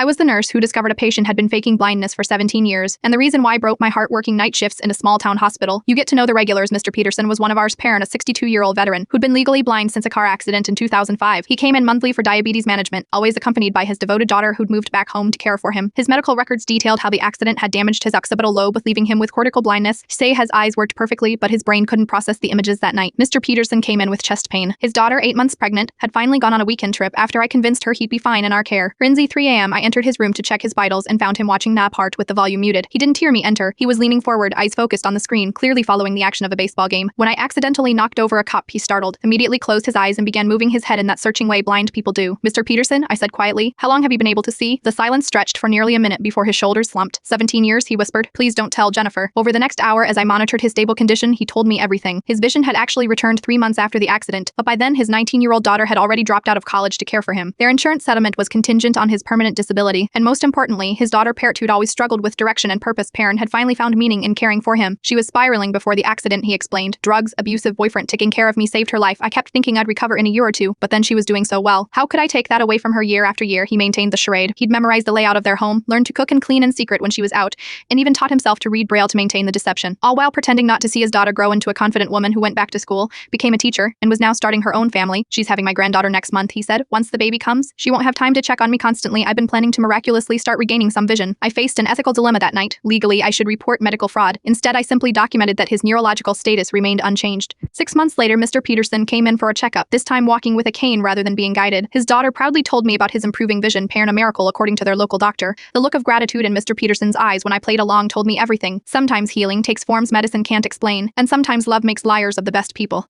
I was the nurse who discovered a patient had been faking blindness for 17 years, and the reason why broke my heart working night shifts in a small-town hospital. You get to know the regulars. Mr. Peterson was one of ours parent, a 62-year-old veteran who'd been legally blind since a car accident in 2005. He came in monthly for diabetes management, always accompanied by his devoted daughter who'd moved back home to care for him. His medical records detailed how the accident had damaged his occipital lobe, leaving him with cortical blindness. Say his eyes worked perfectly, but his brain couldn't process the images that night. Mr. Peterson came in with chest pain. His daughter, 8 months pregnant, had finally gone on a weekend trip after I convinced her he'd be fine in our care. Rinzy 3 a.m. I entered his room to check his vitals and found him watching nap part with the volume muted. He didn't hear me enter. He was leaning forward, eyes focused on the screen, clearly following the action of a baseball game. When I accidentally knocked over a cup, he startled, immediately closed his eyes and began moving his head in that searching way blind people do. "Mr. Peterson," I said quietly, "how long have you been able to see?" The silence stretched for nearly a minute before his shoulders slumped. 17 years, he whispered. "Please don't tell Jennifer." Over the next hour, as I monitored his stable condition, he told me everything. His vision had actually returned 3 months after the accident, but by then his 19-year-old daughter had already dropped out of college to care for him. Their insurance settlement was contingent on his permanent disability, and most importantly, his daughter Parrot, who'd always struggled with direction and purpose, Perrin, had finally found meaning in caring for him. She was spiraling before the accident, he explained. Drugs, abusive boyfriend taking care of me saved her life. I kept thinking I'd recover in a year or two, but then she was doing so well. How could I take that away from her? Year after year, he maintained the charade. He'd memorized the layout of their home, learned to cook and clean in secret when she was out, and even taught himself to read Braille to maintain the deception, all while pretending not to see his daughter grow into a confident woman who went back to school, became a teacher, and was now starting her own family. "She's having my granddaughter next month," he said. "Once the baby comes, she won't have time to check on me constantly. I've been planning to miraculously start regaining some vision." I faced an ethical dilemma that night. Legally, I should report medical fraud. Instead, I simply documented that his neurological status remained unchanged. 6 months later, Mr. Peterson came in for a checkup, this time walking with a cane rather than being guided. His daughter proudly told me about his improving vision, Perrin, a miracle according to their local doctor. The look of gratitude in Mr. Peterson's eyes when I played along told me everything. Sometimes healing takes forms medicine can't explain, and sometimes love makes liars of the best people.